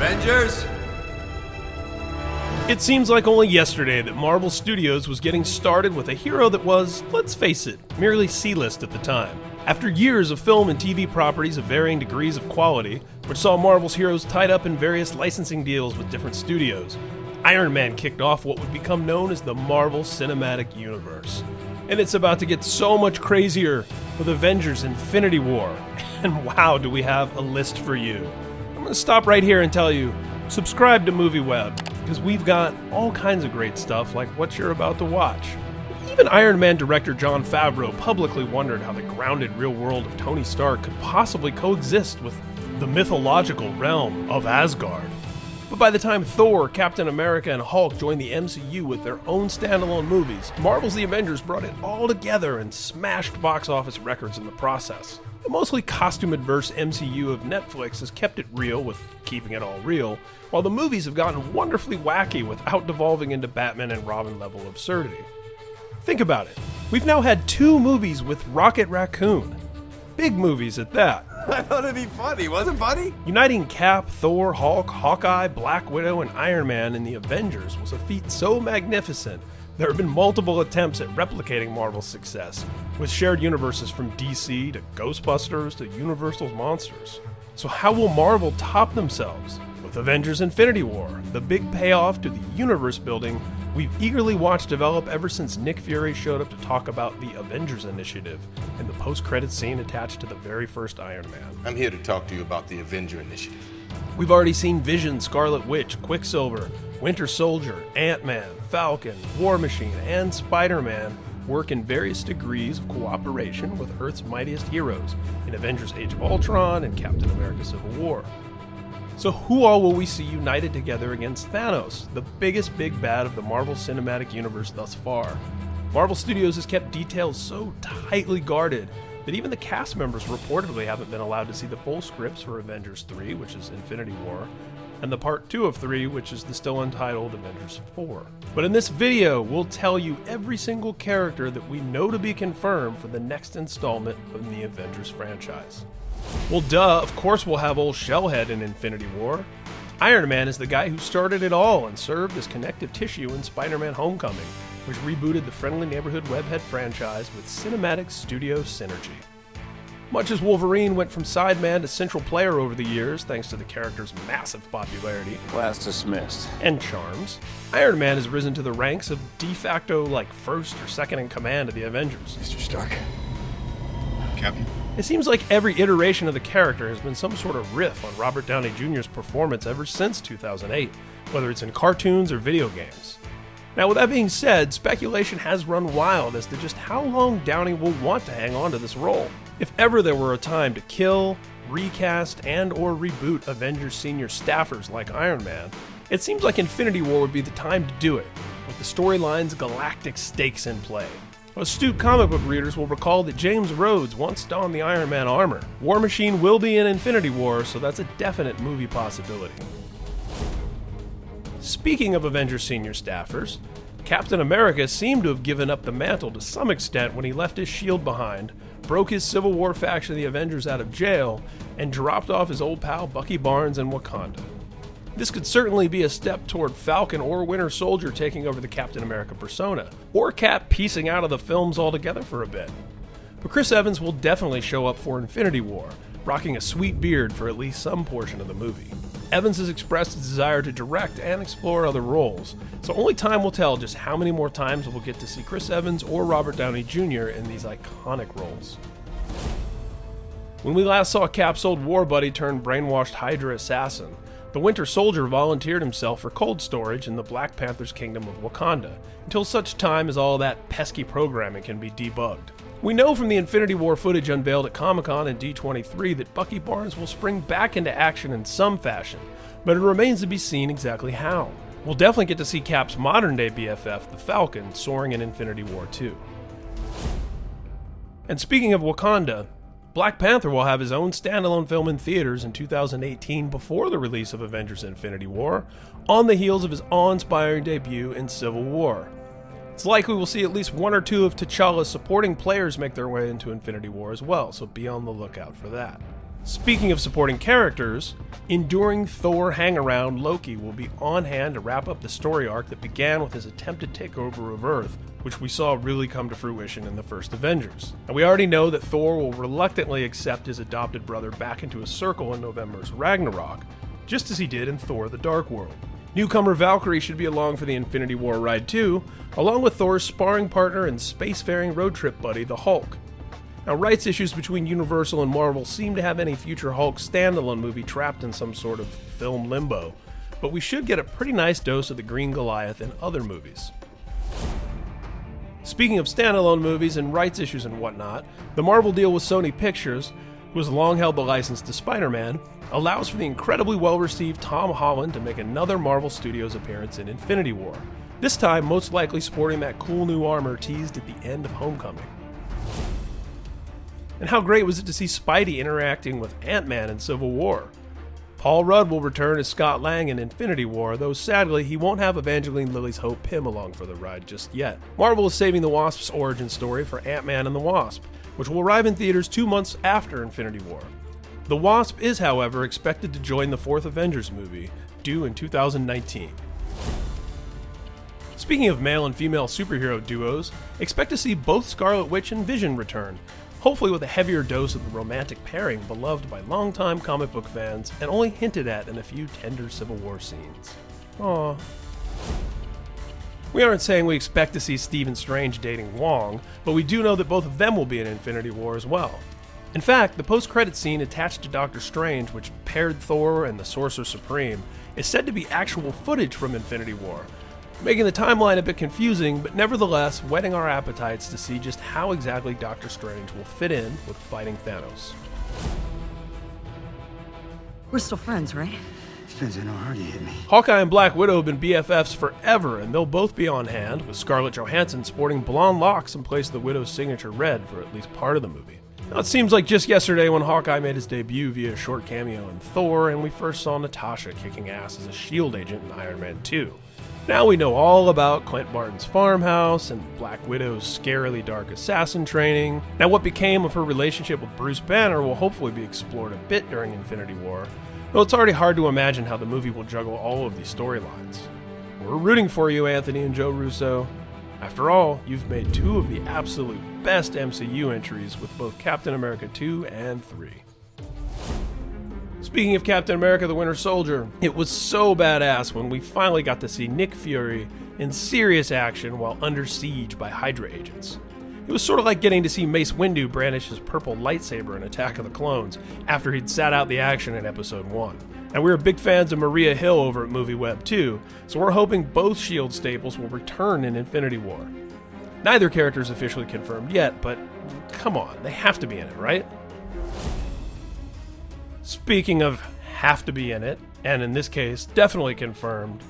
Avengers! It seems like only yesterday that Marvel Studios was getting started with a hero that was, let's face it, merely C-list at the time. After years of film and TV properties of varying degrees of quality, which saw Marvel's heroes tied up in various licensing deals with different studios, Iron Man kicked off what would become known as the Marvel Cinematic Universe. And it's about to get so much crazier with Avengers Infinity War. And wow, do we have a list for you. I'm going to stop right here and tell you, subscribe to MovieWeb, because we've got all kinds of great stuff like what you're about to watch. Even Iron Man director Jon Favreau publicly wondered how the grounded real world of Tony Stark could possibly coexist with the mythological realm of Asgard. But by the time Thor, Captain America, and Hulk joined the MCU with their own standalone movies, Marvel's The Avengers brought it all together and smashed box office records in the process. The mostly costume-adverse MCU of Netflix has kept it real with keeping it all real, while the movies have gotten wonderfully wacky without devolving into Batman and Robin level absurdity. Think about it. We've now had 2 movies with Rocket Raccoon. Big movies at that. I thought it'd be funny, wasn't funny? Uniting Cap, Thor, Hulk, Hawkeye, Black Widow, and Iron Man in the Avengers was a feat so magnificent there have been multiple attempts at replicating Marvel's success, with shared universes from DC to Ghostbusters to Universal's Monsters. So how will Marvel top themselves? With Avengers Infinity War, the big payoff to the universe building we've eagerly watched develop ever since Nick Fury showed up to talk about the Avengers Initiative and the post-credits scene attached to the very first Iron Man. I'm here to talk to you about the Avenger Initiative. We've already seen Vision, Scarlet Witch, Quicksilver, Winter Soldier, Ant-Man, Falcon, War Machine, and Spider-Man work in various degrees of cooperation with Earth's mightiest heroes in Avengers Age of Ultron and Captain America Civil War. So who all will we see united together against Thanos, the biggest big bad of the Marvel Cinematic Universe thus far? Marvel Studios has kept details so tightly guarded that even the cast members reportedly haven't been allowed to see the full scripts for Avengers 3, which is Infinity War, and the Part 2 of 3, which is the still untitled Avengers 4. But in this video, we'll tell you every single character that we know to be confirmed for the next installment of the Avengers franchise. Well, duh, of course we'll have old Shellhead in Infinity War. Iron Man is the guy who started it all and served as connective tissue in Spider-Man Homecoming, which rebooted the Friendly Neighborhood Webhead franchise with cinematic studio synergy. Much as Wolverine went from sideman to central player over the years thanks to the character's massive popularity Class dismissed. and charms, Iron Man has risen to the ranks of de facto first or second in command of the Avengers. Mr. Stark. Captain? It seems like every iteration of the character has been some sort of riff on Robert Downey Jr.'s performance ever since 2008, whether it's in cartoons or video games. Now, with that being said, speculation has run wild as to just how long Downey will want to hang on to this role. If ever there were a time to kill, recast, and or reboot Avengers senior staffers like Iron Man, it seems like Infinity War would be the time to do it, with the storyline's galactic stakes in play. Astute comic book readers will recall that James Rhodes once donned the Iron Man armor. War Machine will be in Infinity War, so that's a definite movie possibility. Speaking of Avengers senior staffers, Captain America seemed to have given up the mantle to some extent when he left his shield behind, broke his Civil War faction of the Avengers out of jail, and dropped off his old pal Bucky Barnes in Wakanda. This could certainly be a step toward Falcon or Winter Soldier taking over the Captain America persona, or Cap piecing out of the films altogether for a bit. But Chris Evans will definitely show up for Infinity War, rocking a sweet beard for at least some portion of the movie. Evans has expressed his desire to direct and explore other roles, so only time will tell just how many more times we'll get to see Chris Evans or Robert Downey Jr. in these iconic roles. When we last saw Cap's old war buddy turn brainwashed Hydra assassin, the Winter Soldier volunteered himself for cold storage in the Black Panther's kingdom of Wakanda, until such time as all that pesky programming can be debugged. We know from the Infinity War footage unveiled at Comic-Con and D23 that Bucky Barnes will spring back into action in some fashion, but it remains to be seen exactly how. We'll definitely get to see Cap's modern-day BFF, the Falcon, soaring in Infinity War 2. And speaking of Wakanda, Black Panther will have his own standalone film in theaters in 2018 before the release of Avengers Infinity War, on the heels of his awe-inspiring debut in Civil War. It's likely we'll see at least one or two of T'Challa's supporting players make their way into Infinity War as well, so be on the lookout for that. Speaking of supporting characters, enduring Thor hangaround Loki will be on hand to wrap up the story arc that began with his attempted takeover of Earth, which we saw really come to fruition in the first Avengers. And we already know that Thor will reluctantly accept his adopted brother back into his circle in November's Ragnarok, just as he did in Thor: The Dark World. Newcomer Valkyrie should be along for the Infinity War ride too, along with Thor's sparring partner and spacefaring road trip buddy, the Hulk. Now, rights issues between Universal and Marvel seem to have any future Hulk standalone movie trapped in some sort of film limbo, but we should get a pretty nice dose of the Green Goliath in other movies. Speaking of standalone movies and rights issues and whatnot, the Marvel deal with Sony Pictures, who has long held the license to Spider-Man, allows for the incredibly well-received Tom Holland to make another Marvel Studios appearance in Infinity War, this time most likely sporting that cool new armor teased at the end of Homecoming. And how great was it to see Spidey interacting with Ant-Man in Civil War? Paul Rudd will return as Scott Lang in Infinity War, though sadly he won't have Evangeline Lilly's Hope Pym along for the ride just yet. Marvel is saving the Wasp's origin story for Ant-Man and the Wasp, which will arrive in theaters 2 months after Infinity War. The Wasp is, however, expected to join the fourth Avengers movie, due in 2019. Speaking of male and female superhero duos, expect to see both Scarlet Witch and Vision return, hopefully with a heavier dose of the romantic pairing beloved by longtime comic book fans and only hinted at in a few tender Civil War scenes. Aww. We aren't saying we expect to see Stephen Strange dating Wong, but we do know that both of them will be in Infinity War as well. In fact, the post-credit scene attached to Doctor Strange, which paired Thor and the Sorcerer Supreme, is said to be actual footage from Infinity War, making the timeline a bit confusing, but nevertheless whetting our appetites to see just how exactly Doctor Strange will fit in with fighting Thanos. We're still friends, right? Depends on how hard you hit me. Hawkeye and Black Widow have been BFFs forever, and they'll both be on hand, with Scarlett Johansson sporting blonde locks in place of the Widow's signature red for at least part of the movie. Now, it seems like just yesterday when Hawkeye made his debut via a short cameo in Thor, and we first saw Natasha kicking ass as a S.H.I.E.L.D. agent in Iron Man 2. Now we know all about Clint Barton's farmhouse and Black Widow's scarily dark assassin training. Now, what became of her relationship with Bruce Banner will hopefully be explored a bit during Infinity War, though it's already hard to imagine how the movie will juggle all of these storylines. We're rooting for you, Anthony and Joe Russo. After all, you've made two of the absolute best MCU entries with both Captain America 2 and 3. Speaking of Captain America the Winter Soldier, it was so badass when we finally got to see Nick Fury in serious action while under siege by Hydra agents. It was sort of like getting to see Mace Windu brandish his purple lightsaber in Attack of the Clones after he'd sat out the action in Episode 1. And we were big fans of Maria Hill over at MovieWeb too, so we're hoping both S.H.I.E.L.D. staples will return in Infinity War. Neither character is officially confirmed yet, but come on, they have to be in it, right? Speaking of have to be in it, and in this case, definitely confirmed,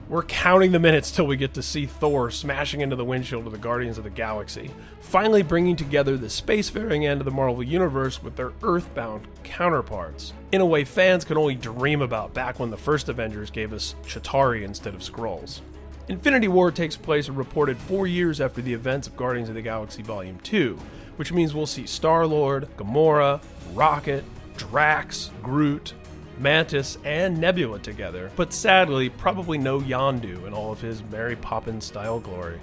we're counting the minutes till we get to see Thor smashing into the windshield of the Guardians of the Galaxy, finally bringing together the spacefaring end of the Marvel Universe with their Earthbound counterparts, in a way fans could only dream about back when the first Avengers gave us Chitauri instead of Skrulls. Infinity War takes place a reported 4 years after the events of Guardians of the Galaxy Volume 2, which means we'll see Star-Lord, Gamora, Rocket, Drax, Groot, Mantis, and Nebula together, but sadly, probably no Yondu in all of his Mary Poppins-style glory.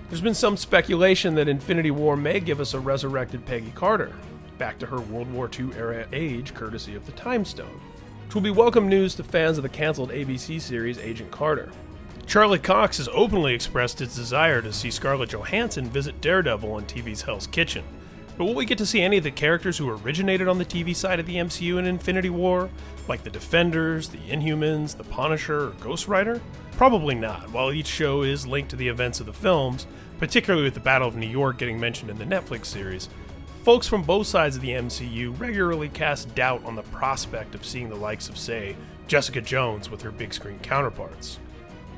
There's been some speculation that Infinity War may give us a resurrected Peggy Carter, back to her World War II era age courtesy of the Time Stone, which will be welcome news to fans of the cancelled ABC series Agent Carter. Charlie Cox has openly expressed its desire to see Scarlett Johansson visit Daredevil on TV's Hell's Kitchen. But will we get to see any of the characters who originated on the TV side of the MCU in Infinity War, like the Defenders, the Inhumans, the Punisher, or Ghost Rider? Probably not, while each show is linked to the events of the films, particularly with the Battle of New York getting mentioned in the Netflix series. Folks from both sides of the MCU regularly cast doubt on the prospect of seeing the likes of, say, Jessica Jones with her big screen counterparts.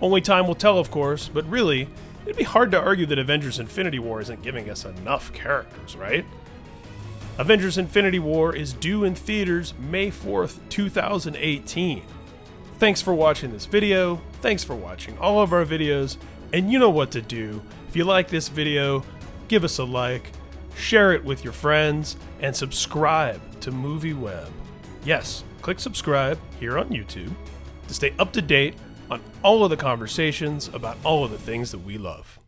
Only time will tell, of course, but really, it'd be hard to argue that Avengers Infinity War isn't giving us enough characters, right? Avengers Infinity War is due in theaters May 4th, 2018. Thanks for watching this video, thanks for watching all of our videos, and you know what to do. If you like this video, give us a like, share it with your friends, and subscribe to MovieWeb. Yes, click subscribe here on YouTube to stay up to date on all of the conversations about all of the things that we love.